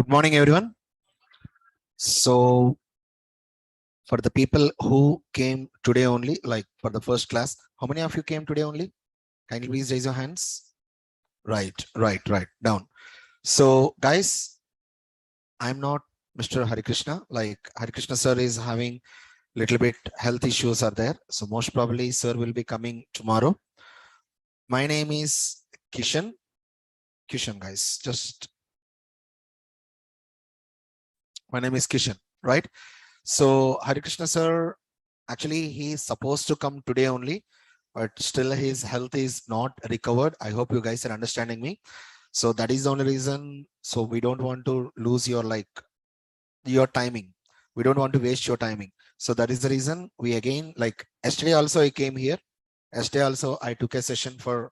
Good morning, everyone. So, for the people who came today only, like for the first class, how many of you came today only? Kindly please raise your hands. Right. Down. So, guys, I'm not Mr. Hari Krishna. Like Hari Krishna sir is having little bit health issues are there. So most probably sir will be coming tomorrow. My name is Kishan. Kishan, guys, just my name is Kishan, right? So Hari Krishna sir, actually he is supposed to come today only, but still his health is not recovered. I hope you guys are understanding me. So that is the only reason. So we don't want to lose your your timing. We don't want to waste your timing. So that is the reason we again, like yesterday also I came here. Yesterday also I took a session for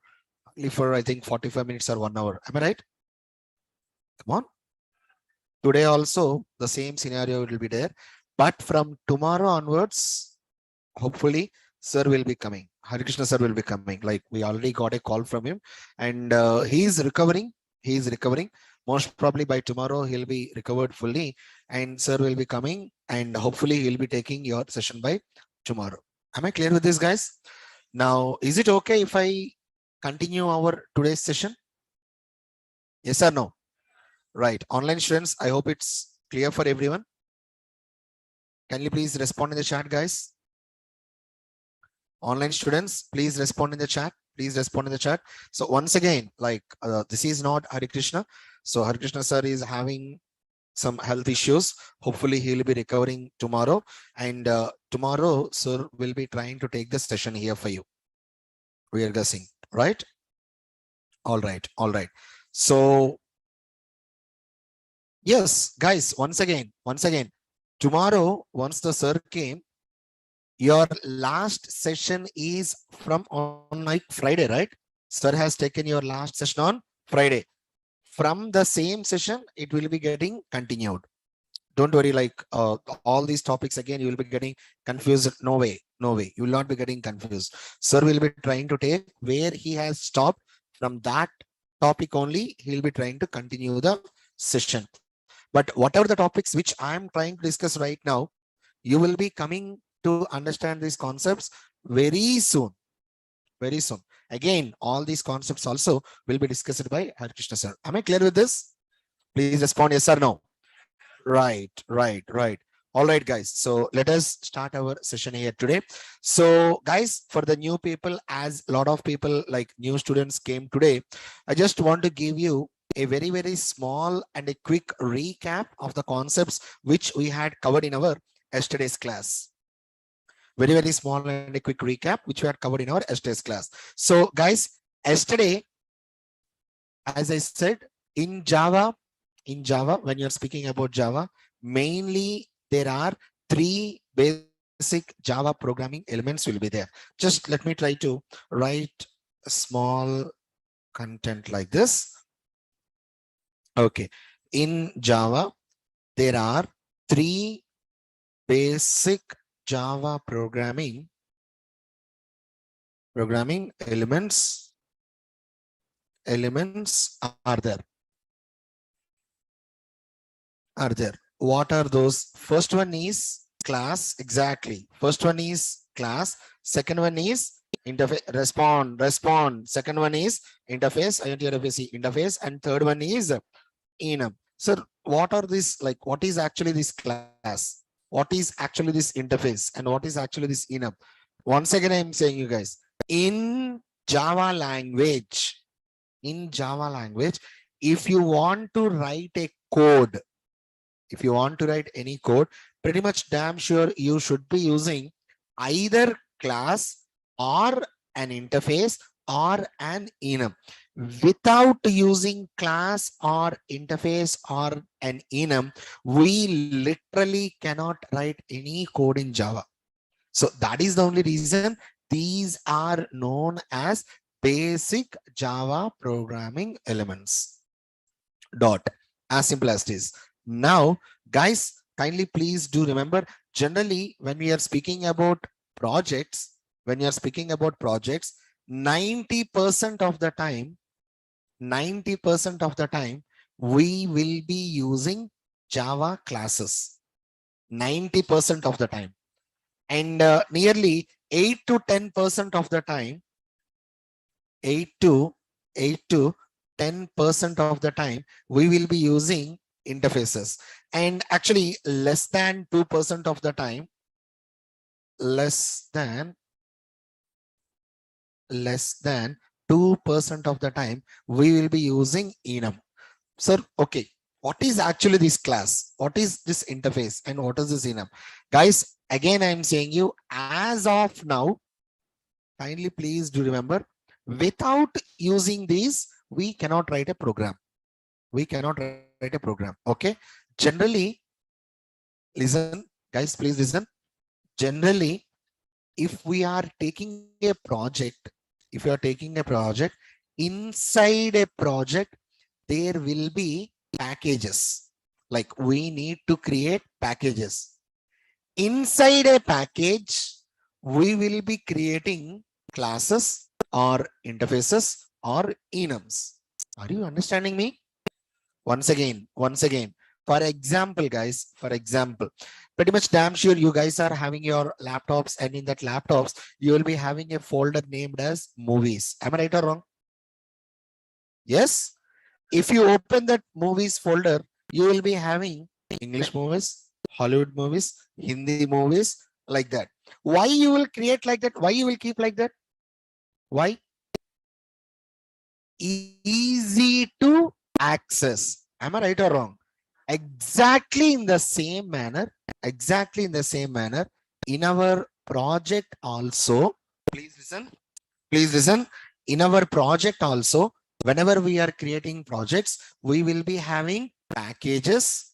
I think 45 minutes or 1 hour. Am I right? Come on. Today also the same scenario will be there. But from tomorrow onwards, hopefully sir will be coming. Hari Krishna sir will be coming. Like we already got a call from him and he is recovering. He is recovering. Most probably by tomorrow he'll be recovered fully and sir will be coming and hopefully he'll be taking your session by tomorrow. Am I clear with this, guys? Now, is it okay if I continue our today's session? Yes or no? Right. Online students, I hope it's clear for everyone. Can you please respond in the chat, guys? Online students, please respond in the chat. Please respond in the chat. So once again, like this is not Hari Krishna. So Hari Krishna sir is having some health issues. Hopefully he'll be recovering tomorrow. And tomorrow, sir will be trying to take the session here for you. We are guessing, right? All right. All right. So yes, guys, once again, tomorrow, once the sir came, your last session is from on like Friday, right? Sir has taken your last session on Friday. From the same session, it will be getting continued. Don't worry, like all these topics again, you will be getting confused. No way. You will not be getting confused. Sir will be trying to take where he has stopped. From that topic only, he'll be trying to continue the session. But whatever the topics which I'm trying to discuss right now, you will be coming to understand these concepts very soon. Very soon. Again, all these concepts also will be discussed by Hari Krishna sir. Am I clear with this? Please respond yes or no. Right. All right, guys. So let us start our session here today. So guys, for the new people, as a lot of people like new students came today, I just want to give you a very, very small and a quick recap of the concepts which we had covered in our yesterday's class. Very, very small and a quick recap which we had covered in our yesterday's class. So guys, yesterday, as I said, in Java, when you're speaking about Java, mainly there are 3 basic Java programming elements will be there. Just let me try to write a small content like this. Okay. In Java, there are 3 basic Java programming elements are there. What are those? First one is class. Exactly. First one is class. Second one is interface. Respond. Second one is interface. Interface. And third one is enum. So what are these? Like, what is actually this class? What is actually this interface? And what is actually this enum? Once again, I'm saying you guys, in Java language, if you want to write a code, if you want to write any code, pretty much damn sure you should be using either class or an interface or an enum. Without using class or interface or an enum, we literally cannot write any code in Java. So that is the only reason these are known as basic Java programming elements. Dot. As simple as this. Now, guys, kindly please do remember, generally, when we are speaking about projects, 90% of the time, we will be using Java classes 90% of the time. And nearly 8 to 10% of the time, 8 to 10% of the time, we will be using interfaces. And actually less than 2% of the time, less than 2% of the time, we will be using enum. Sir, okay, what is actually this class? What is this interface? And what is this enum? Guys, again, I'm saying you, as of now, kindly please do remember, without using these, we cannot write a program. We cannot write a program. Okay. Generally, listen, guys, please listen. Generally, if we are taking a project, inside a project, there will be packages. Like we need to create packages. Inside a package, we will be creating classes or interfaces or enums. Are you understanding me? Once again, for example, guys, pretty much damn sure you guys are having your laptops, and in that laptops, you will be having a folder named as movies. Am I right or wrong? Yes. If you open that movies folder, you will be having English movies, Hollywood movies, Hindi movies, like that. Why you will create like that? Why you will keep like that? Why? Easy to access. Am I right or wrong? Exactly in the same manner, in our project also, please listen, in our project also, whenever we are creating projects, we will be having packages.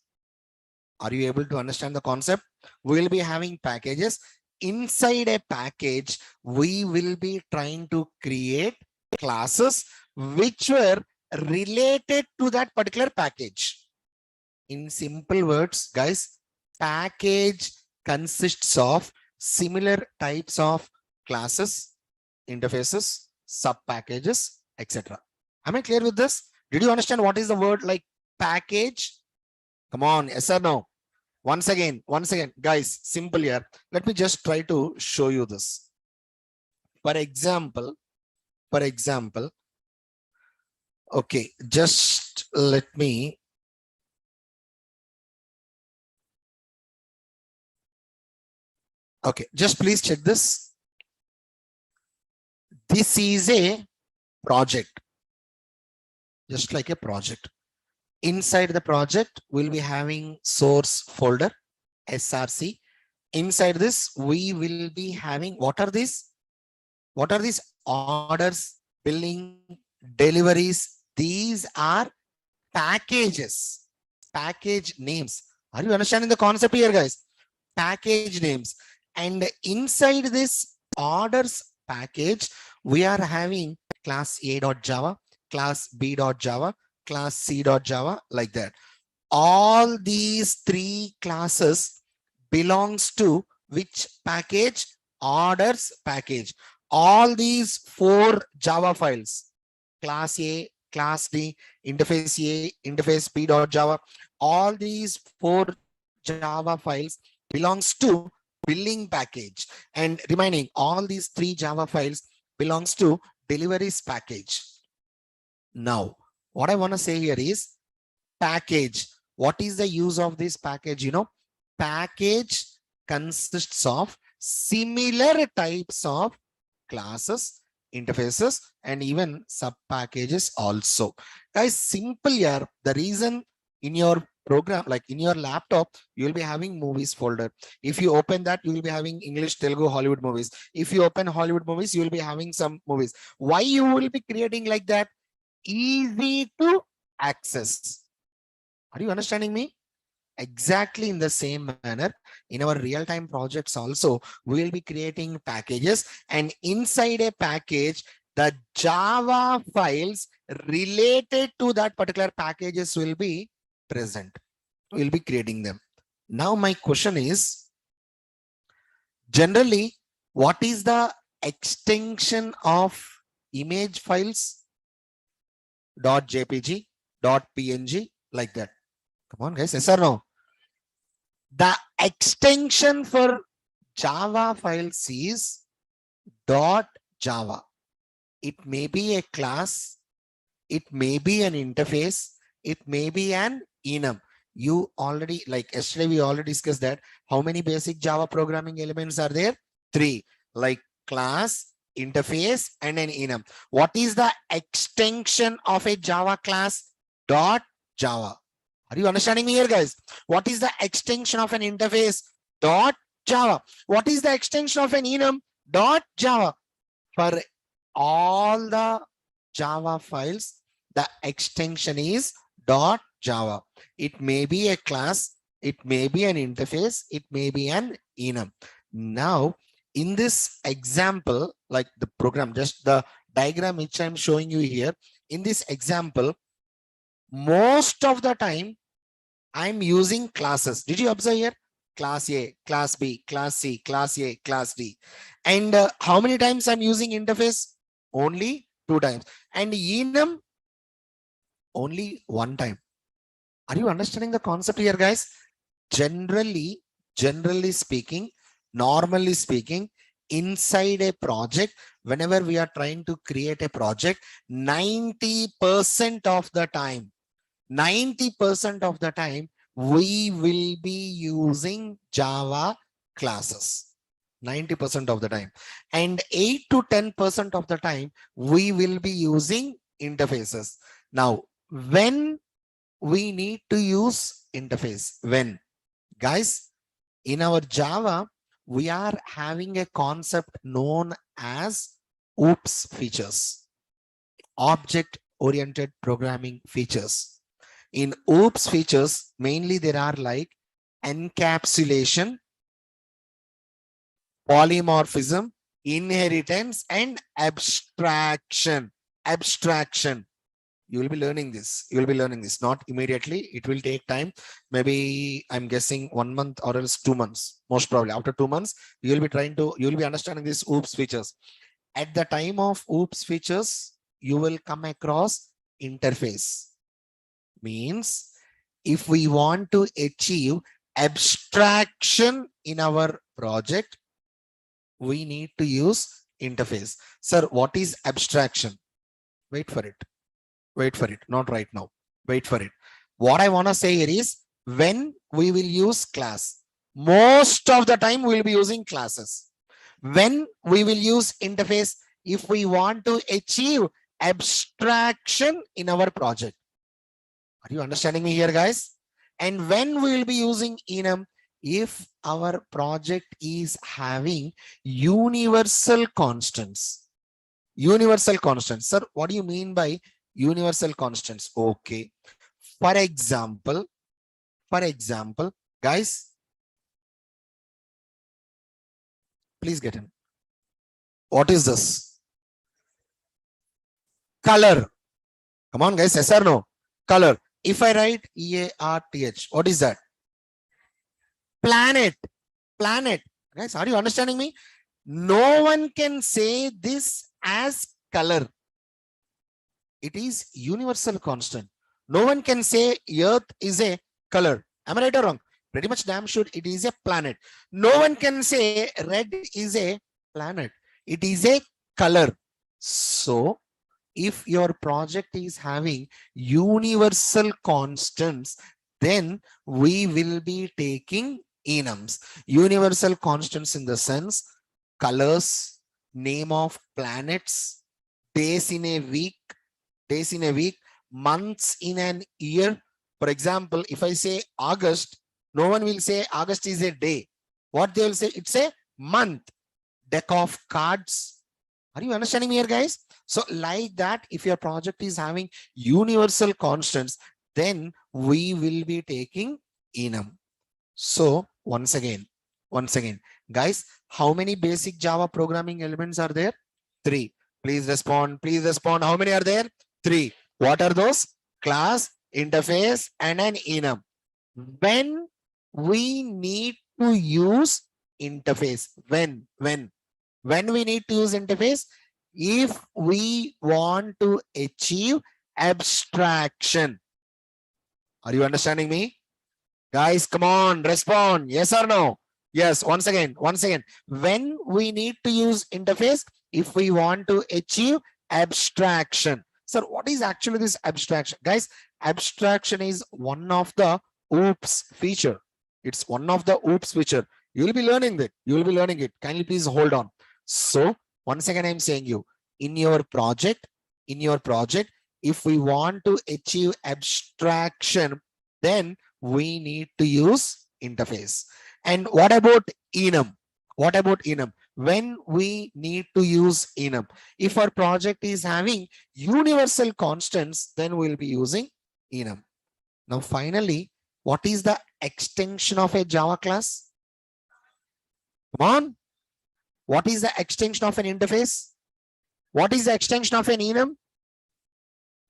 Are you able to understand the concept? We will be having packages. Inside a package, we will be trying to create classes which were related to that particular package. In simple words, guys, package consists of similar types of classes, interfaces, sub packages, etc. Am I clear with this? Did you understand what is the word like package? Come on, yes or no? Once again, guys, simple here. Let me just try to show you this. For example, okay, just let me. Okay, just please check this. This is a project, just like a project. Inside the project, we'll be having source folder, SRC. Inside this, we will be having, what are these? What are these? Orders, billing, deliveries. These are packages, package names. Are you understanding the concept here, guys? Package names. And inside this orders package, we are having class A.java, class B.java, class C.java, like that. All these three classes belongs to which package? Orders package. All these four Java files, class A, class D, interface A, interface B.java, all these four Java files belongs to billing package, and remaining all these three Java files belongs to deliveries package. Now, what I want to say here is package. What is the use of this package? You know, package consists of similar types of classes, interfaces, and even sub packages also. Guys, simple here. The reason in your program, like in your laptop, you will be having movies folder. If you open that, you will be having English, Telugu, Hollywood movies. If you open Hollywood movies, you will be having some movies. Why you will be creating like that? Easy to access. Are you understanding me? Exactly in the same manner, in our real-time projects also, we will be creating packages, and inside a package, the Java files related to that particular packages will be present. We'll be creating them. Now my question is, generally, what is the extension of image files? .jpg, dot png, like that. Come on, guys. Yes or no? The extension for Java files is dot Java. It may be a class, it may be an interface, it may be an enum. You already, like yesterday, we already discussed that. How many basic Java programming elements are there? 3, like class, interface, and an enum. What is the extension of a Java class? Dot Java. Are you understanding me here, guys? What is the extension of an interface? Dot Java. What is the extension of an enum? Dot Java. For all the Java files, the extension is dot Java. It may be a class, it may be an interface, it may be an enum. Now, in this example, like the program, just the diagram which I'm showing you here, in this example, most of the time, I'm using classes. Did you observe here? Class A, class B, class C, class A, class D. And how many times I'm using interface? Only 2 times. And enum, only 1 time. Are you understanding the concept here, guys? Generally speaking, normally speaking, inside a project, whenever we are trying to create a project, 90% of the time, 90% of the time, we will be using Java classes. 90% of the time. And 8 to 10% of the time, we will be using interfaces. Now, when we need to use interface, when, guys, in our Java, we are having a concept known as OOPS features, object-oriented programming features. In OOPS features, mainly there are like encapsulation, polymorphism, inheritance, and abstraction. Abstraction. You will be learning this. You will be learning this. Not immediately. It will take time. Maybe I'm guessing 1 month or else 2 months. Most probably after 2 months, you will be understanding these OOPS features. At the time of OOPS features, you will come across interface. Means if we want to achieve abstraction in our project, we need to use interface. Sir, what is abstraction? Wait for it. Wait for it. Not right now. Wait for it. What I want to say here is when we will use class, most of the time we will be using classes. When we will use interface, if we want to achieve abstraction in our project. Are you understanding me here, guys? And when we will be using enum, if our project is having universal constants. Universal constants. Sir, what do you mean by universal constants? Okay. For example, guys, please get in. What is this? Color. Come on, guys. Yes or no? Color. If I write EARTH, what is that? Planet. Planet. Guys, are you understanding me? No one can say this as color. It is universal constant. No one can say Earth is a color. Am I right or wrong? Pretty much damn sure it is a planet. No one can say red is a planet. It is a color. So, if your project is having universal constants, then we will be taking enums. Universal constants in the sense colors, name of planets, days in a week, months in an year. For example, if I say August, no one will say August is a day. What they will say, it's a month. Deck of cards. Are you understanding me here, guys? So like that, if your project is having universal constants, then we will be taking enum. So once again, guys, how many basic Java programming elements are there? 3. Please respond. How many are there? 3. What are those? Class, interface, and an enum. When we need to use interface, when we need to use interface, if we want to achieve abstraction. Are you understanding me? Guys, come on, respond. Yes or no? Yes, once again. When we need to use interface, if we want to achieve abstraction. Sir, what is actually this abstraction? Guys, abstraction is one of the OOPS feature. It's one of the OOPS feature. You will be learning that. You will be learning it. Kindly please hold on. So once again, I'm saying you, in your project, if we want to achieve abstraction, then we need to use interface. And what about enum? When we need to use enum, if our project is having universal constants, then we'll be using enum. Now finally, what is the extension of a Java class? Come on. What is the extension of an interface? What is the extension of an enum?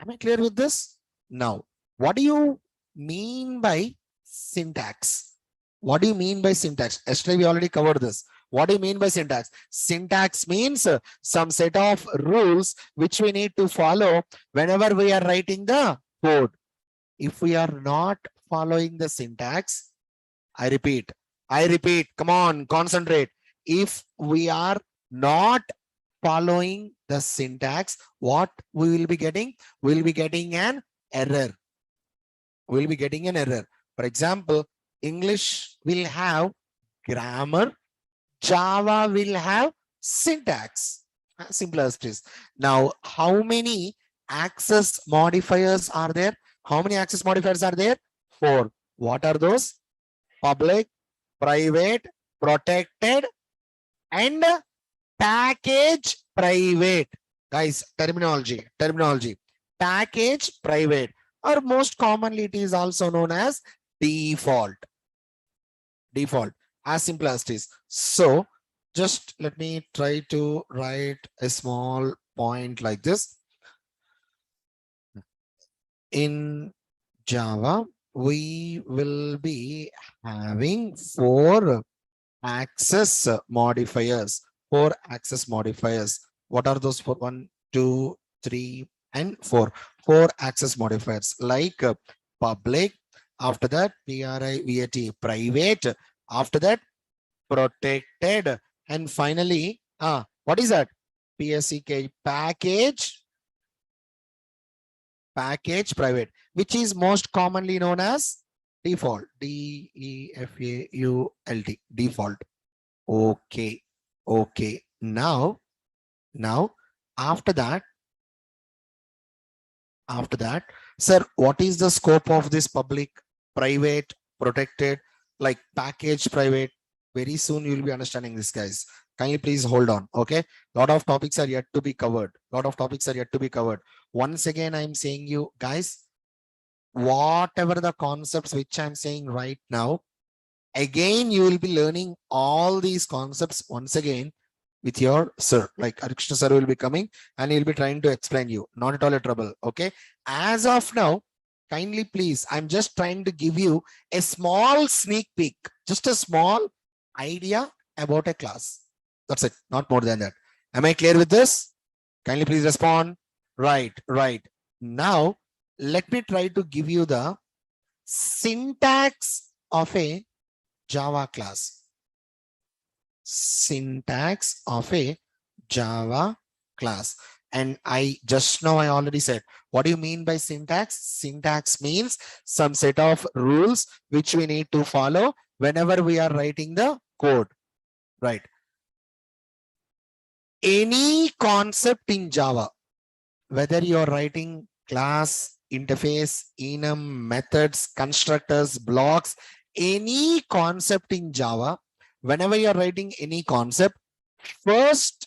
Am I clear with this? Now, what do you mean by syntax? What do you mean by syntax? Yesterday we already covered this. What do you mean by syntax? Syntax means some set of rules which we need to follow whenever we are writing the code. If we are not following the syntax, I repeat, come on, concentrate. If we are not following the syntax, what we will be getting? We'll be getting an error. For example, English will have grammar, Java will have syntax. Simple as it is. Now, how many access modifiers are there? 4. What are those? Public, private, protected, and package private. Guys, terminology. Package private, or most commonly it is also known as default. As simple as it is. So just let me try to write a small point like this. In Java, we will be having 4 access modifiers. What are those 4? 1, 2, 3, and 4. 4 access modifiers like public, after that private, private, after that protected, and finally what is that? PSEK, package private, which is most commonly known as default. DEFAULT, default. Okay. Now after that, sir, what is the scope of this public, private, protected, like package private? Very soon you'll be understanding this, guys. Kindly please hold on. Okay, lot of topics are yet to be covered. Once again, I'm saying you guys, whatever the concepts which I'm saying right now, again you will be learning all these concepts once again with your sir. Like Arikrishna sir will be coming and he'll be trying to explain you. Not at all a trouble. Okay, as of now, kindly please, I'm just trying to give you a small sneak peek, just a small idea about a class. That's it, not more than that. Am I clear with this? Kindly please respond. Right. Now let me try to give you the syntax of a Java class. And I already said, what do you mean by syntax? Syntax means some set of rules which we need to follow whenever we are writing the code, right? Any concept in Java, whether you're writing class, interface, enum, methods, constructors, blocks, any concept in Java, whenever you're writing any concept, first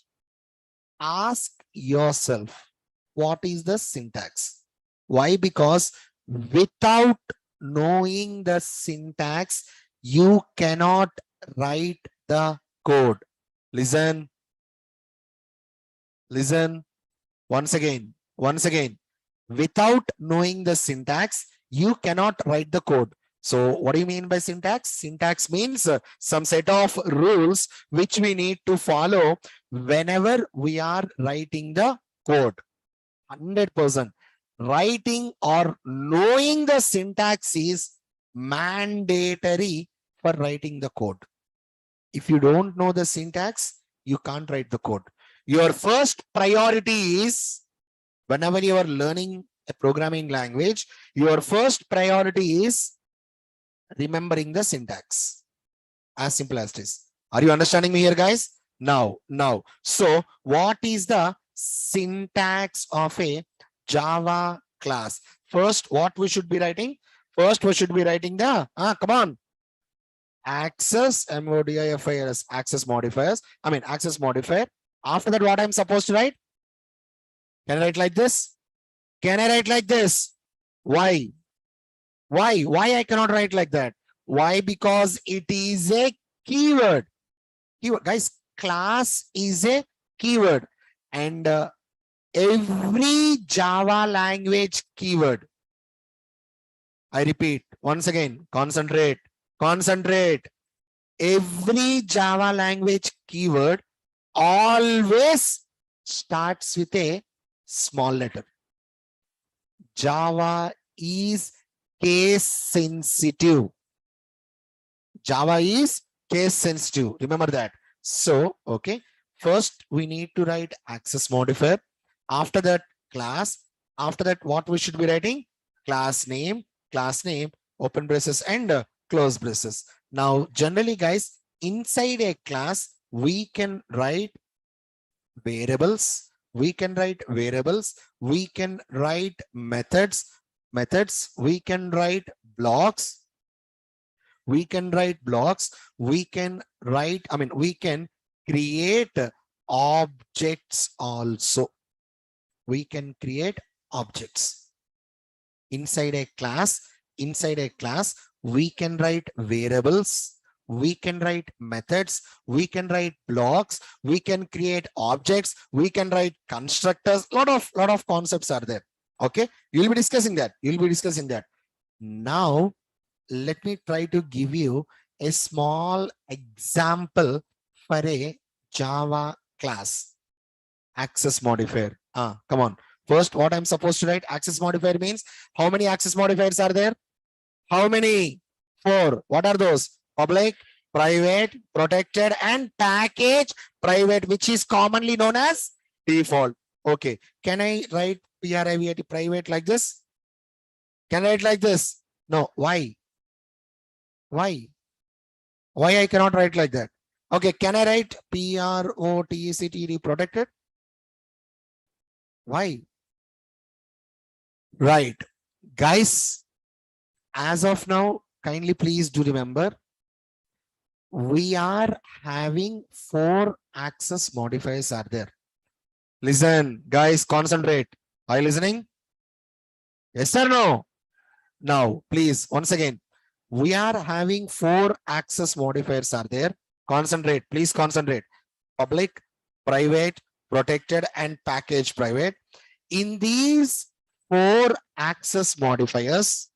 ask yourself, what is the syntax? Why? Because without knowing the syntax, you cannot write the code. Listen. Once again. Without knowing the syntax, you cannot write the code. So what do you mean by syntax? Syntax means some set of rules which we need to follow whenever we are writing the code. 100%. writing or knowing the syntax is mandatory for writing the code. If you don't know the syntax, you can't write the code. Your first priority is, whenever you are learning a programming language, your first priority is remembering the syntax. As simple as this. Are you understanding me here, guys? Now. So what is the syntax of a Java class? First, what we should be writing? First, we should be writing the, come on, access, modifiers, access modifiers. I mean, access modifier. After that, what I'm supposed to write? Can I write like this? Can I write like this? Why? Why I cannot write like that? Why? Because it is a keyword. Guys, class is a keyword, and every Java language keyword, I repeat once again, concentrate. Every Java language keyword always starts with a small letter. Java is case sensitive. Java is case sensitive. Remember that. So, okay. First, we need to write access modifier. After that, class. After that, what we should be writing? Class name, open braces and close braces. Now, generally, guys, inside a class, we can write variables. We can write methods. We can write blocks. We can create objects also. We can create objects inside a class. We can write variables, we can write methods, we can write blocks, we can create objects, we can write constructors. Lot of concepts are there. Okay, you'll be discussing that. Now let me try to give you a small example for a Java class. Access modifier. Come on. First, what I'm supposed to write? Access modifier means how many access modifiers are there? How many? 4. What are those? Public, private, protected, and package private, which is commonly known as default. Okay. Can I write private private like this? Can I write like this? No. Why? Why I cannot write like that? Okay. Can I write protected protected? Why? Right. Guys, as of now, kindly please do remember, we are having 4 access modifiers are there. Listen, guys, concentrate. Are you listening? Yes or no? Now, please, once again, we are having 4 access modifiers are there. Concentrate, please concentrate. Public, private, protected, and package private. In these 4 access modifiers,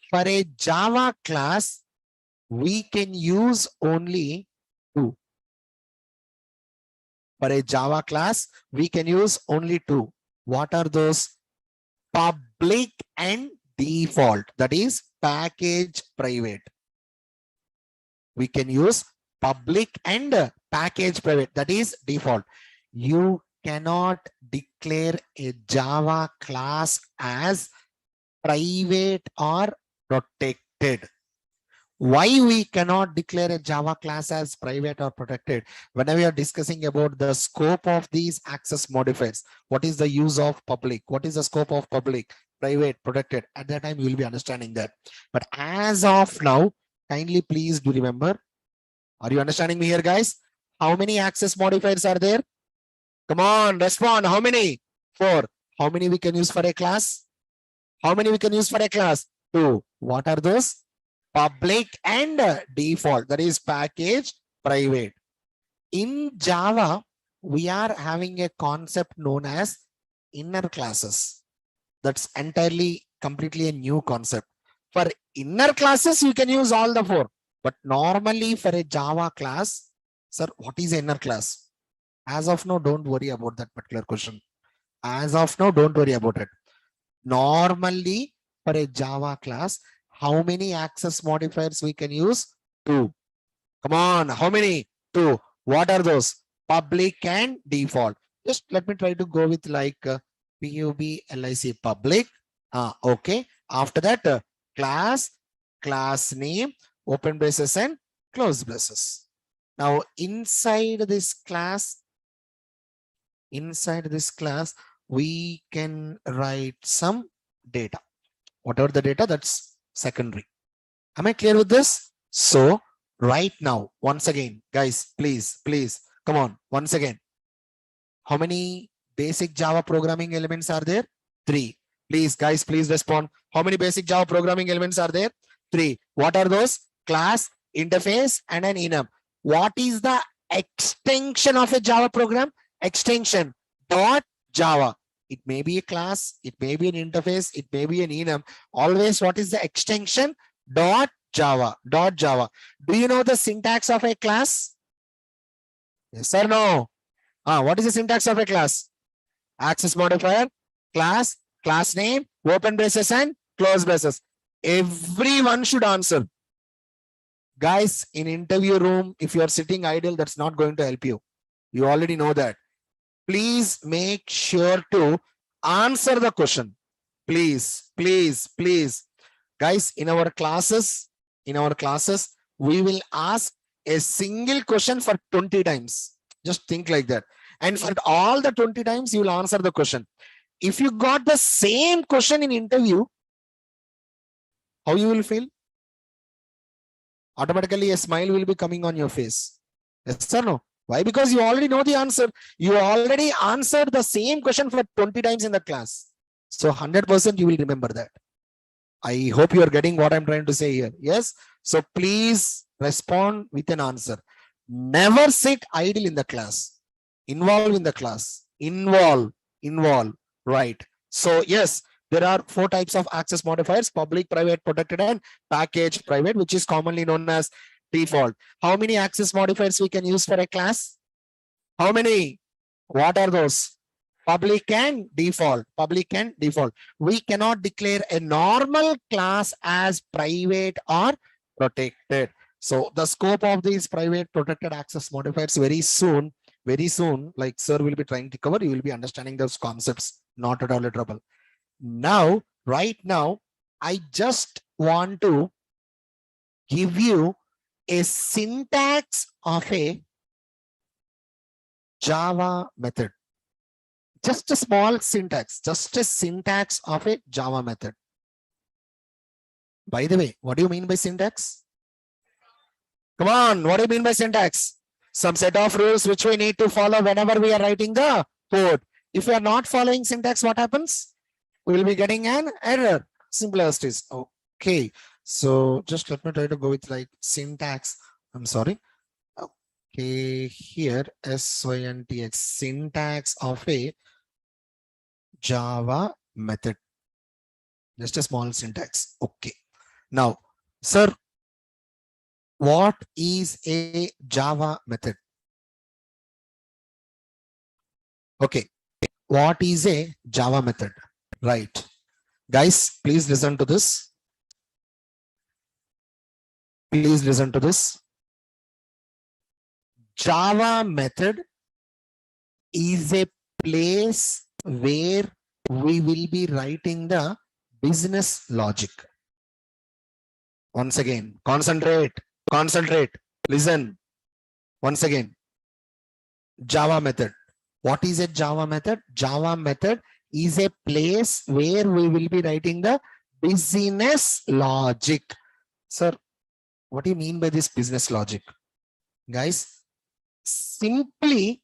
for a Java class, we can use only 2. For a Java class, we can use only 2. What are those? Public and default. That is package private. We can use public and package private. That is default. You cannot declare a Java class as private or protected. Why we cannot declare a Java class as private or protected? Whenever we are discussing about the scope of these access modifiers, what is the use of public? What is the scope of public, private, protected? At that time, you will be understanding that. But as of now, kindly please do remember. Are you understanding me here, guys? How many access modifiers are there? Come on, respond. How many? 4. How many we can use for a class? How many we can use for a class? 2. What are those? Public and default. That is package private. In Java, we are having a concept known as inner classes. That's entirely, completely a new concept. For inner classes, you can use all the 4. But normally for a Java class, sir, what is inner class? As of now, don't worry about that particular question. As of now, don't worry about it. Normally, for a Java class, how many access modifiers we can use? Two. Come on, how many? Two. What are those? Public and default. Just let me try to go with like PUBLIC public. Okay. After that, class, class name, open braces and close braces. Now, inside this class, we can write some data. Whatever the data, that's secondary. Am I clear with this? So right now, once again, guys, please, come on, once again. How many basic Java programming elements are there? 3. Please, guys, please respond. How many basic Java programming elements are there? 3. What are those? Class, interface, and an enum. What is the extension of a Java program? Extension dot Java. It may be a class, it may be an interface, it may be an enum. Always, what is the extension? Dot Java. Do you know the syntax of a class? Yes or no? What is the syntax of a class? Access modifier, class, class name, open braces and close braces. Everyone should answer. Guys, in interview room, if you are sitting idle, that's not going to help you. You already know that. Please make sure to answer the question. Please. Guys, in our classes, we will ask a single question for 20 times. Just think like that. And for all the 20 times, you will answer the question. If you got the same question in interview, how you will feel? Automatically, a smile will be coming on your face. Yes or no? Why? Because you already know the answer. You already answered the same question for 20 times in the class. So 100% you will remember that. I hope you are getting what I'm trying to say here. Yes. So please respond with an answer. Never sit idle in the class. Involve in the class. Involve. Right. So yes, there are 4 types of access modifiers: public, private, protected, and package private, which is commonly known as default. How many access modifiers we can use for a class? How many? What are those? Public and default. We cannot declare a normal class as private or protected. So the scope of these private protected access modifiers very soon, like sir will be trying to cover, you will be understanding those concepts. Not at all a trouble. Now, right now, I just want to give you a syntax of a Java method. Just a small syntax, just a syntax of a Java method. By the way, what do you mean by syntax? Come on, what do you mean by syntax? Some set of rules which we need to follow whenever we are writing the code. If we are not following syntax, what happens? We will be getting an error. Simple as it is. Okay. So just let me try to go with like syntax. I'm sorry. Okay, here syntax, syntax of a Java method. Just a small syntax. Okay. Now, sir, what is a Java method? Okay. What is a Java method? Right. Guys, please listen to this. Please listen to this. Java method is a place where we will be writing the business logic. Once again, concentrate, listen. Once again, Java method. What is a Java method? Java method is a place where we will be writing the business logic. Sir, what do you mean by this business logic? Guys, simply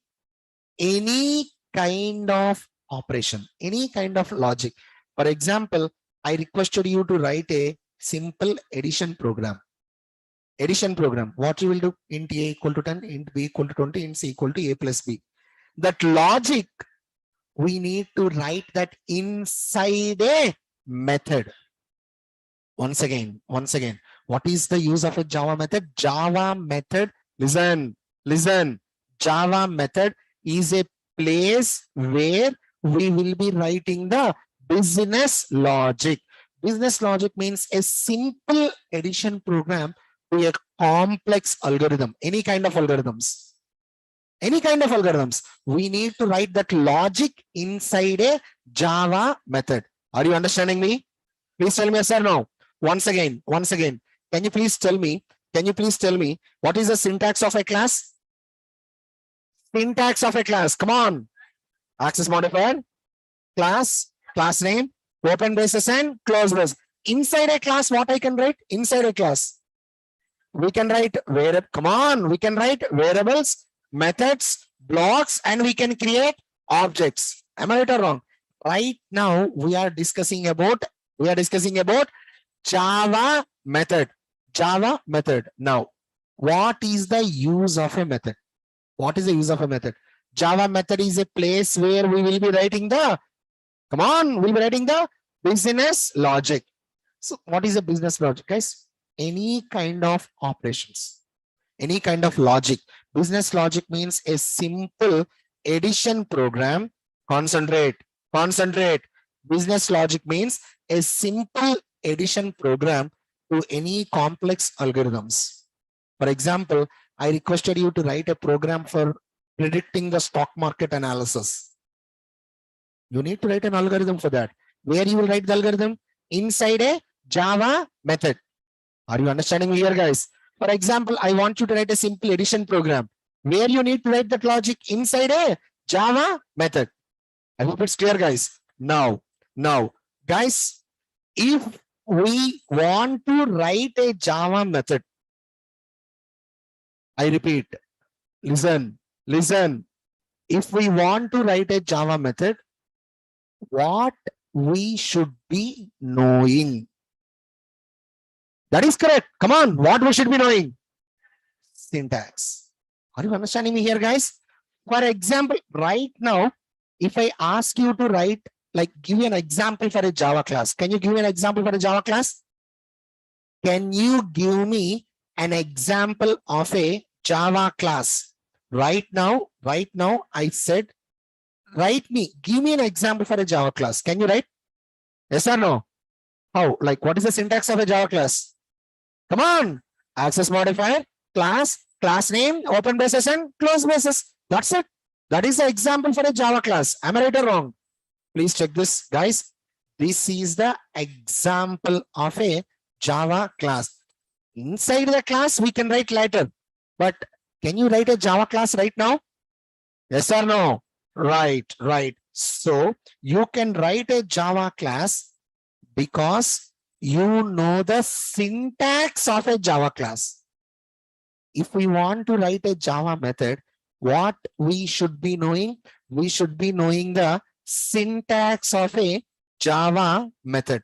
any kind of operation, any kind of logic. For example, I requested you to write a simple addition program. What you will do? Int a equal to 10, int b equal to 20, int c equal to a plus b. That logic, we need to write that inside a method. Once again, what is the use of a Java method? Java method, listen. Java method is a place where we will be writing the business logic. Business logic means a simple addition program to a complex algorithm, any kind of algorithms. Any kind of algorithms. We need to write that logic inside a Java method. Are you understanding me? Please tell me yes or no. Once again. Can you please tell me what is the syntax of a class? Syntax of a class. Come on. Access modifier, class name, open braces and close braces. Inside a class, what I can write? Inside a class, we can write we can write variables, methods, blocks, and we can create objects. Am I right or wrong? Right now, we are discussing about Java method. Java method. Now, what is the use of a method? What is the use of a method? Java method is a place where we will be writing the, we'll be writing the business logic. So what is a business logic, guys? Any kind of operations, any kind of logic. Business logic means a simple addition program. Concentrate. Business logic means a simple addition program to any complex algorithms. For example, I requested you to write a program for predicting the stock market analysis. You need to write an algorithm for that. Where you will write the algorithm? Inside a Java method. Are you understanding me here, guys? For example, I want you to write a simple addition program. Where you need to write that logic? Inside a Java method. I hope it's clear, guys. Now, guys, if we want to write a Java method, I repeat, listen. If we want to write a Java method, what we should be knowing? That is correct. Come on, what we should be knowing? Syntax. Are you understanding me here, guys? For example, right now, if I ask you to write, like, give me an example for a Java class. Can you give me an example for a Java class? Can you give me an example of a Java class? Right now, I said, give me an example for a Java class. Can you write? Yes or no? How? Like, what is the syntax of a Java class? Come on. Access modifier, class name, open braces and close braces. That's it. That is the example for a Java class. Am I right or wrong? Please check this, guys. This is the example of a Java class. Inside the class, we can write later. But can you write a Java class right now? Yes or no? Right. So you can write a Java class because you know the syntax of a Java class. If we want to write a Java method, what we should be knowing? We should be knowing the syntax of a Java method.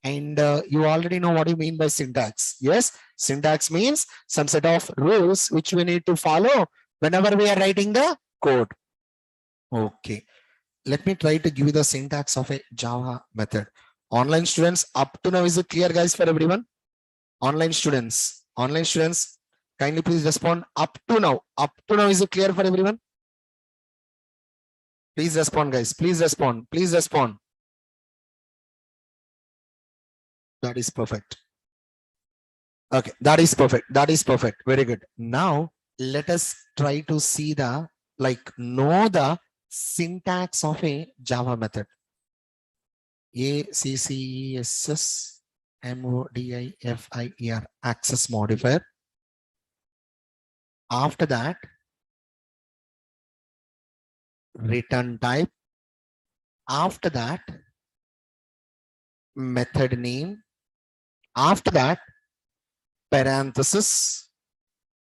And you already know what you mean by syntax. Yes, syntax means some set of rules which we need to follow whenever we are writing the code. Okay, let me try to give you the syntax of a Java method. Online students, up to now, is it clear, guys, for everyone? Online students, kindly please respond. Up to now, is it clear for everyone? Please respond, guys. Please respond. That is perfect. Okay, that is perfect. Very good. Now let us try to see know the syntax of a Java method. ACCESS-MODIFIER, access modifier. After that, return type. After that, method name. After that, parenthesis,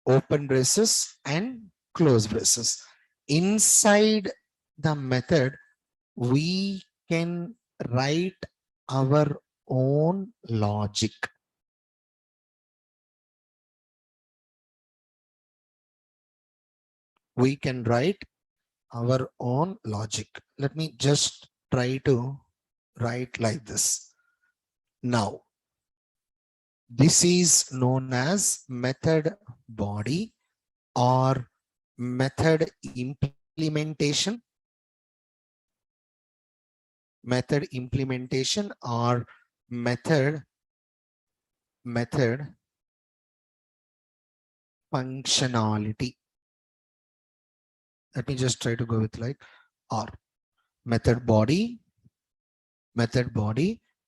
open braces and close braces. Inside the method, we can write our own logic. We can write our own logic. Let me just try to write like this. Now, this is known as method body or method implementation. implementation, or method functionality. Let me just try to go with like or method body,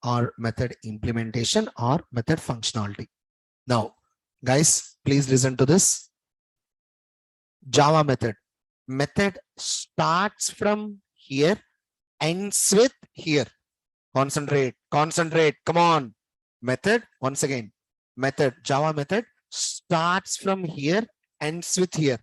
or method implementation, or method functionality. Now, guys, please listen to this. Java method. Method starts from here, ends with here. Concentrate, come on. Method, once again, Java method starts from here, ends with here.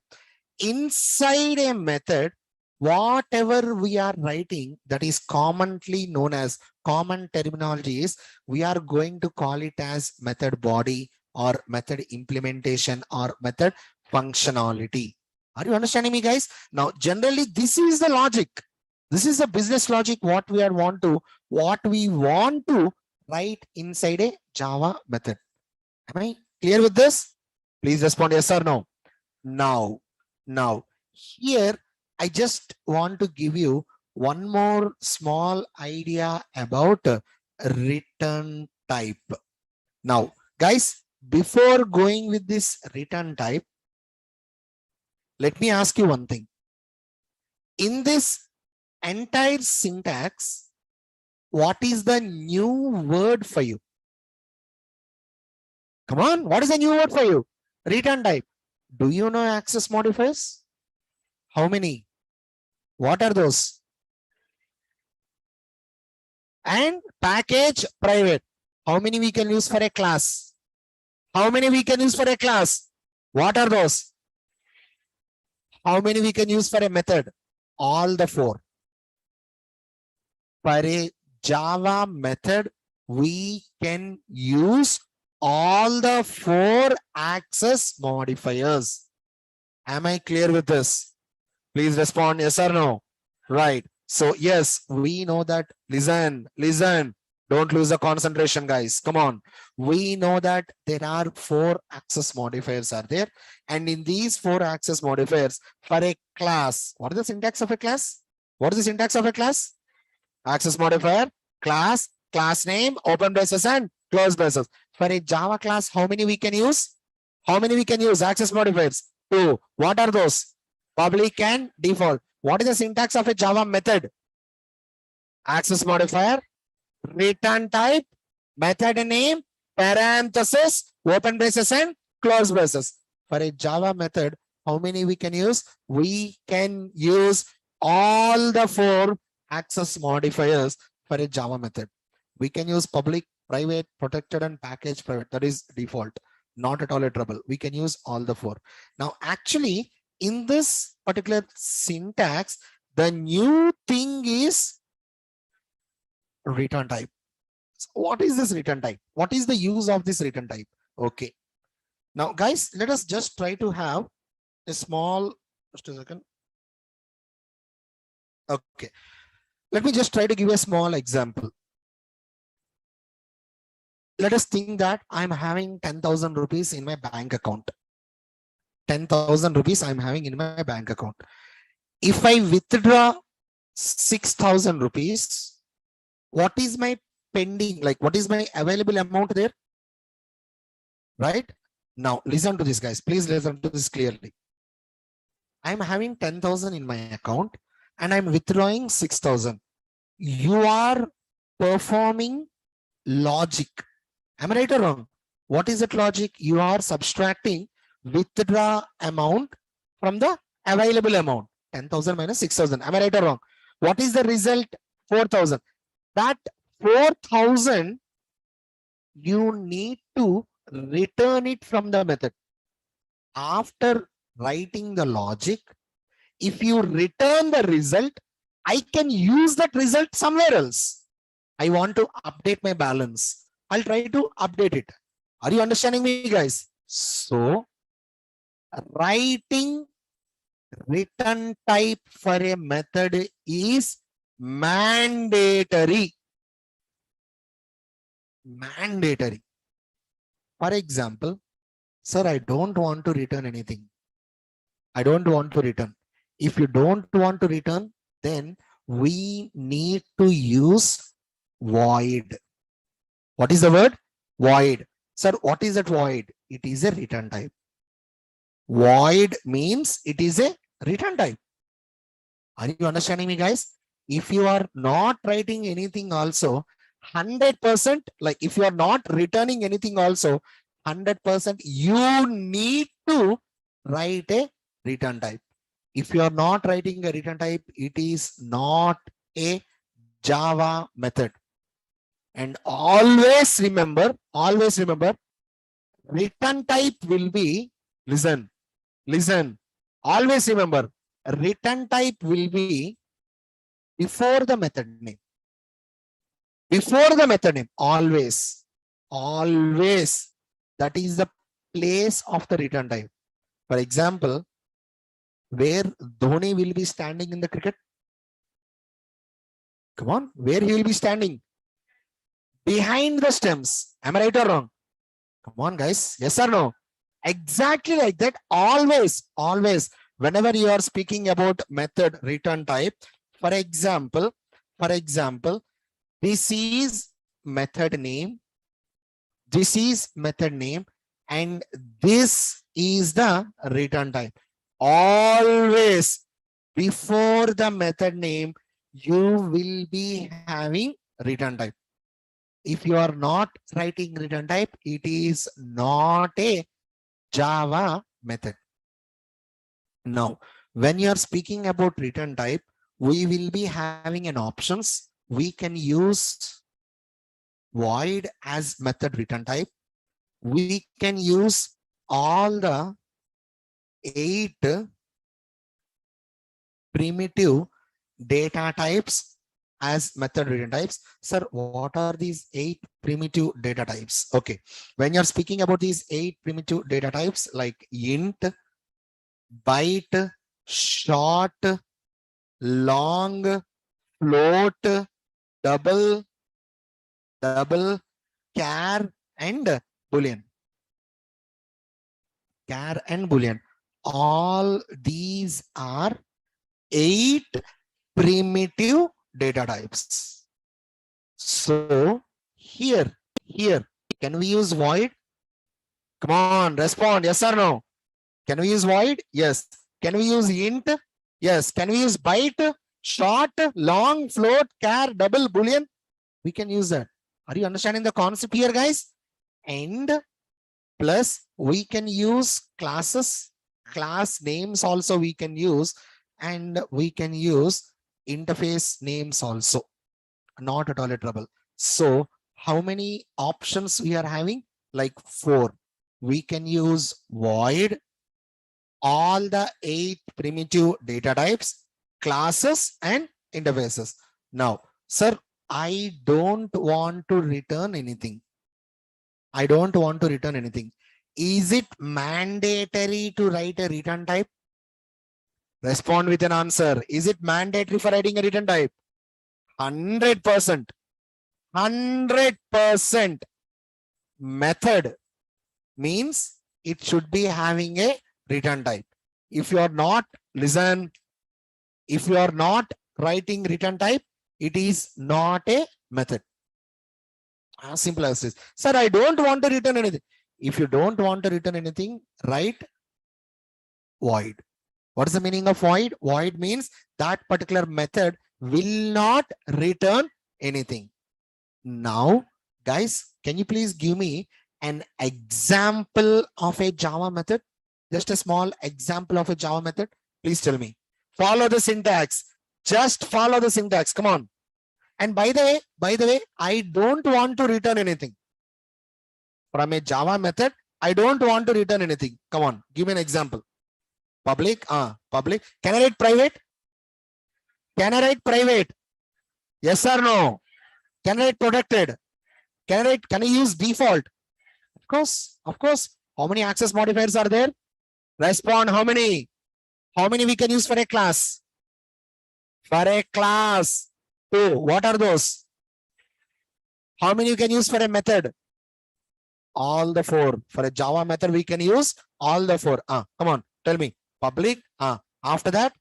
Inside a method, whatever we are writing, that is commonly known as, common terminology is, we are going to call it as method body, or method implementation, or method functionality. Are you understanding me, guys? Now, generally, this is the logic. This is the business logic, what we want to write inside a Java method. Am I clear with this? Please respond yes or no. Now, here, I just want to give you one more small idea about return type. Now, guys, before going with this return type, let me ask you one thing. In this entire syntax, what is the new word for you? Come on, what is the new word for you? Return type. Do you know access modifiers? How many? What are those? And package private. How many we can use for a class? How many we can use for a class? What are those? How many we can use for a method? All the 4. For a Java method, we can use all the 4 access modifiers. Am I clear with this? Please respond yes or no. Right. So yes, we know that. Listen. Don't lose the concentration, guys. Come on. We know that there are 4 access modifiers are there. And in these 4 access modifiers, for a class, what is the syntax of a class? What is the syntax of a class? Access modifier, class name, open braces and close braces. For a Java class, how many we can use? How many we can use? Access modifiers. 2. What are those? Public and default. What is the syntax of a Java method? Access modifier, return type, method name, parenthesis, open braces and close braces. For a Java method, how many we can use? We can use all the 4 access modifiers for a Java method. We can use public, private, protected, and package private. That is default. Not at all a trouble. We can use all the 4. Now, actually, in this particular syntax, the new thing is return type. So what is this return type? What is the use of this return type? Okay. Now, guys, let us just try to have a small, just a second. Okay. Let me just try to give a small example. Let us think that I'm having 10,000 rupees in my bank account. 10,000 rupees I'm having in my bank account. If I withdraw 6,000 rupees, what is my pending? Like, what is my available amount there? Right? Now, listen to this, guys. Please listen to this clearly. I'm having 10,000 in my account and I'm withdrawing 6,000. You are performing logic. Am I right or wrong? What is that logic? You are subtracting withdraw amount from the available amount. 10,000 minus 6,000. Am I right or wrong? What is the result? 4,000. That 4,000, you need to return it from the method. After writing the logic, if you return the result, I can use that result somewhere else. I want to update my balance. I'll try to update it. Are you understanding me, guys? So, writing return type for a method is mandatory. Mandatory. For example, sir, I don't want to return anything. I don't want to return. If you don't want to return, then we need to use void. What is the word? Void. Sir, what is that void? It is a return type. Void means it is a return type. Are you understanding me, guys? If you are not writing anything also, 100%, like if you are not returning anything also, 100% you need to write a return type. If you are not writing a return type, it is not a Java method. And always remember, return type will be, listen, always remember, return type will be before the method name. Before the method name, always. That is the place of the return type. For example, where Dhoni will be standing in the cricket. Come on, where he will be standing? Behind the stems. Am I right or wrong? Come on, guys. Yes or no? Exactly like that. Always. Whenever you are speaking about method return type, for example, this is method name. This is method name. And this is the return type. Always before the method name, you will be having return type. If you are not writing return type, it is not a Java method. Now, when you are speaking about return type, we will be having an options. We can use void as method return type. We can use all the 8 primitive data types as method return types. Sir, what are these 8 primitive data types? Okay, when you're speaking about these 8 primitive data types like int, byte, short, long, float, double, char, and boolean. Char and boolean. All these are 8 primitive data types. So here, can we use void? Come on, respond, yes or no? Can we use void? Yes. Can we use int? Yes. Can we use byte, short, long, float, char, double, boolean? We can use that. Are you understanding the concept here, guys? And plus we can use classes, class names also we can use, and we can use interface names also. Not at all a trouble. So how many options we are having? Like 4. We can use void, all the 8 primitive data types, classes, and interfaces. Now, sir, I don't want to return anything. I don't want to return anything. Is it mandatory to write a return type? Respond with an answer. Is it mandatory for writing a return type? 100%. 100%. Method means it should be having a return type. If you are not, listen, if you are not writing return type, it is not a method. As simple as this. Sir, I don't want to return anything. If you don't want to return anything, write void. What is the meaning of void? Void means that particular method will not return anything. Now, guys, can you please give me an example of a Java method? Just a small example of a Java method. Please tell me. Follow the syntax. Just follow the syntax. Come on. And by the way, I don't want to return anything. From a Java method, I don't want to return anything. Come on, give me an example. Public, public. Can I write private? Can I write private? Yes or no? Can I write protected? Can I use default? Of course. How many access modifiers are there? Respond, how many? How many we can use for a class? For a class, 2. What are those? How many you can use for a method? All the 4. For a Java method, we can use all the 4. Come on, tell me. Public. After that,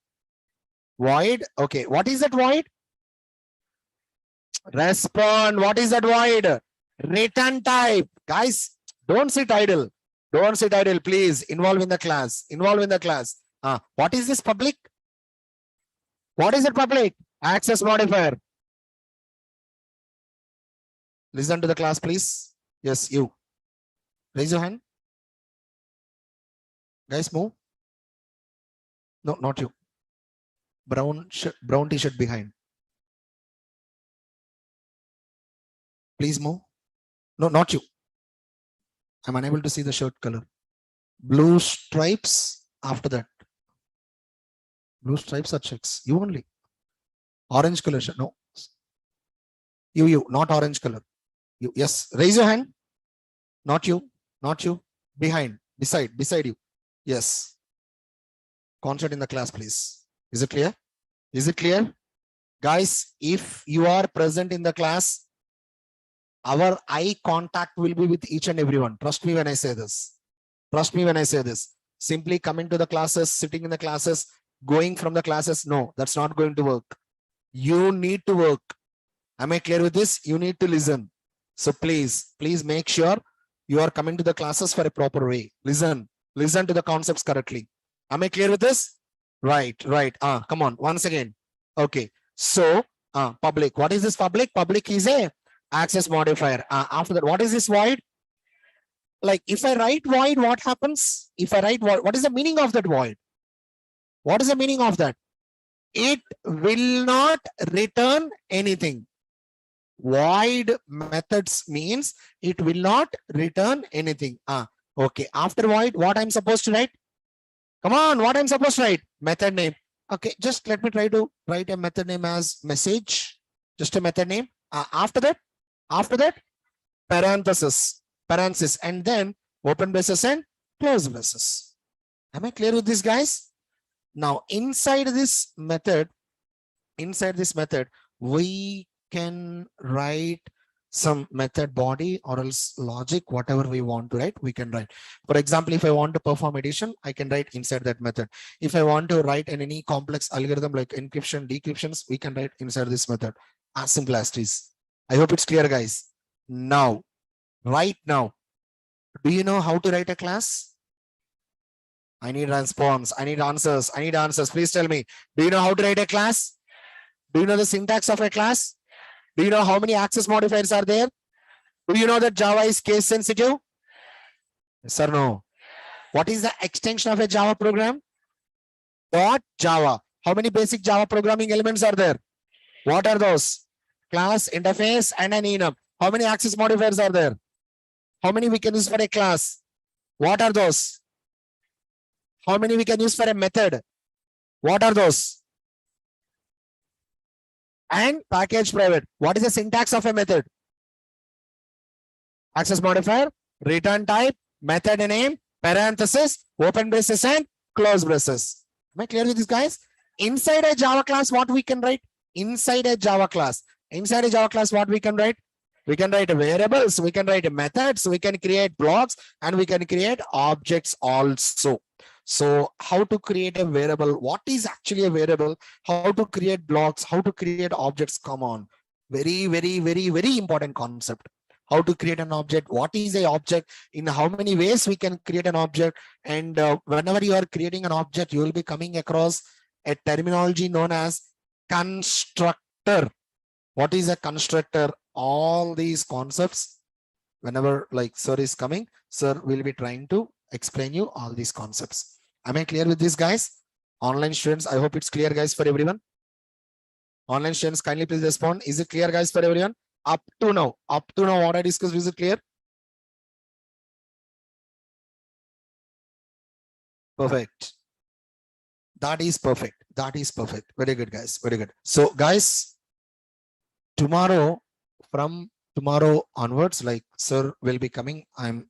Void. Okay. What is that void? Respond. What is that void? Return type. Guys, don't sit idle. Don't sit idle, please. Involve in the class. Involve in the class. What is this public? What is it public? Access modifier. Listen to the class, please. Yes, you. Raise your hand. Guys, move. No, not you. Brown t-shirt behind. Please move. No, not you. I'm unable to see the shirt color. Blue stripes after that. Blue stripes are checks. You only. Orange color shirt. No. You, not orange color. You, yes. Raise your hand. Not you. Not you. Behind. Beside you. Yes. Concert in the class, please. Is it clear? Is it clear? Guys, if you are present in the class, our eye contact will be with each and everyone. Trust me when I say this. Trust me when I say this. Simply coming to the classes, sitting in the classes, going from the classes. No, that's not going to work. You need to work. Am I clear with this? You need to listen. So please make sure you are coming to the classes for a proper way. Listen to the concepts correctly. Am I clear with this? Right. Come on, once again. Okay. So, public. What is this public? Public is a access modifier. After that, what is this void? Like if I write void, what happens? If I write void, what is the meaning of that void? What is the meaning of that? It will not return anything. Void methods means it will not return anything. Okay. After void, what I'm supposed to write? Come on, what I'm supposed to write? Method name. Okay, just let me try to write a method name as message. Just a method name. After that, parenthesis, and then open braces and close braces. Am I clear with this, guys? Now, inside this method, we can write some method body or else logic, whatever we want to write, we can write. For example, if I want to perform addition, I can write inside that method. If I want to write in any complex algorithm like encryption, decryptions, we can write inside this method. As simple as it is. I hope it's clear, guys. Now, right now, do you know how to write a class? I need response. I need answers. Please tell me. Do you know how to write a class? Do you know the syntax of a class? Do you know how many access modifiers are there? Do you know that Java is case sensitive? Yes or no? What is the extension of a Java program? .java. How many basic Java programming elements are there? What are those? Class, interface, and an enum. How many access modifiers are there? How many we can use for a class? What are those? How many we can use for a method? What are those? And package private. What is the syntax of a method? Access modifier, return type, method name, parenthesis, open braces and close braces. Am I clear with this, guys? Inside a Java class, what we can write? Inside a Java class, what we can write? We can write variables, we can write methods, we can create blocks, and we can create objects also. So how to create a variable? What is actually a variable? How to create blocks? How to create objects? Come on. Very important concept. How to create an object? What is a object? In how many ways we can create an object? And whenever you are creating an object, you will be coming across a terminology known as constructor. What is a constructor? All these concepts, whenever like sir is coming, sir will be trying to explain you all these concepts. Am I clear with this, guys? Online students, I hope it's clear, guys, for everyone. Online students, kindly please respond. Is it clear, guys, for everyone? Up to now, what I discussed, is it clear? Perfect. That is perfect. Very good, guys. Very good. So, guys, from tomorrow onwards, like sir will be coming. I'm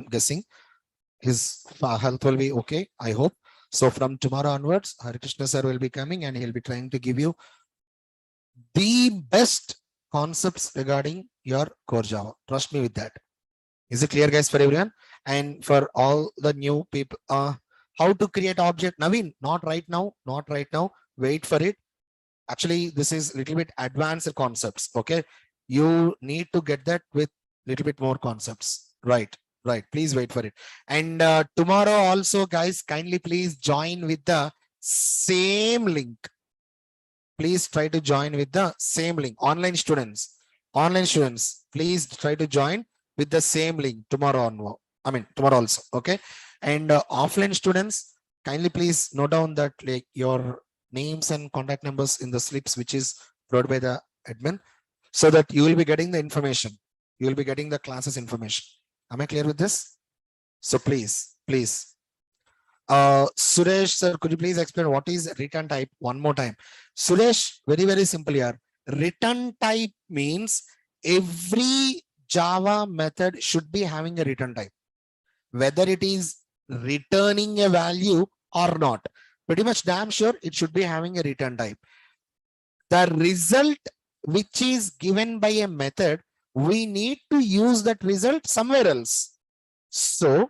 guessing his health will be okay, I hope. So from tomorrow onwards, Hare Krishna sir will be coming and he'll be trying to give you the best concepts regarding your core Java. Trust me with that. Is it clear, guys, for everyone? And for all the new people, how to create object? Naveen, not right now. wait for it. Actually, this is a little bit advanced concepts. Okay. You need to get that with little bit more concepts. Right. Right. Please wait for it. And tomorrow also, guys, kindly please join with the same link. Please try to join with the same link. Online students, please try to join with the same link tomorrow on. I mean, tomorrow also. Okay. And offline students, kindly please note down that like your names and contact numbers in the slips, which is provided by the admin, so that you will be getting the information. You will be getting the classes information. Am I clear with this? So please. Suresh sir, could you please explain what is return type one more time? Suresh, very simple here. Return type means every Java method should be having a return type, whether it is returning a value or not. Pretty much damn sure it should be having a return type. The result which is given by a method, we need to use that result somewhere else. So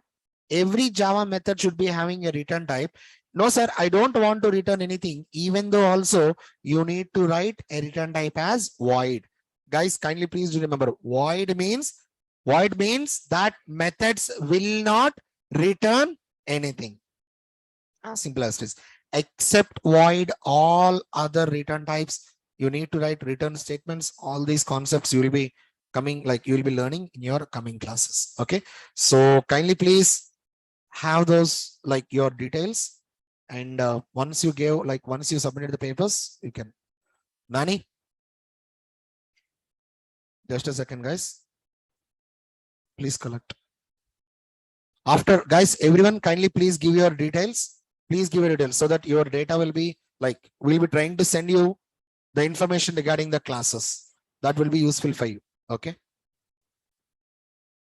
every Java method should be having a return type. No, sir, I don't want to return anything. Even though also you need to write a return type as void. Guys, kindly please remember, void means that methods will not return anything. As simple as this. Except void, all other return types, you need to write return statements. All these concepts you will be coming, like you will be learning in your coming classes. Okay. So kindly please have those like your details. And once you submitted the papers, you can. Nani, just a second, guys. Please collect. After, guys, everyone kindly please give your details. Please give your details so that your data will be like, we'll be trying to send you the information regarding the classes. That will be useful for you. Okay.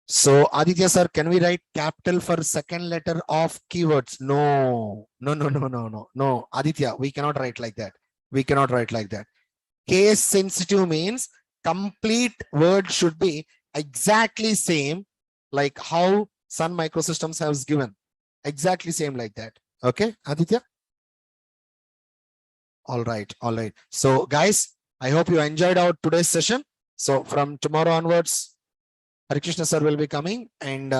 So Aditya sir, can we write capital for second letter of keywords? No. Aditya, we cannot write like that. Case sensitive means complete word should be exactly same like how Sun Microsystems has given. Exactly same like that. Okay, Aditya? All right. So guys, I hope you enjoyed our today's session. So from tomorrow onwards, Hare Krishna sir will be coming, and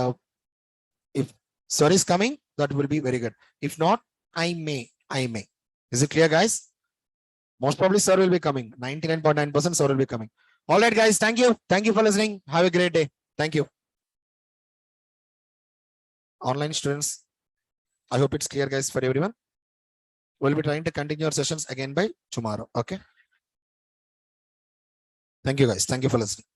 if sir is coming, that will be very good. If not, I may. Is it clear, guys? Most probably sir will be coming. 99.9% sir will be coming. All right, guys. Thank you for listening. Have a great day. Thank you. Online students, I hope it's clear, guys, for everyone. We'll be trying to continue our sessions again by tomorrow. Okay. Thank you, guys. Thank you for listening.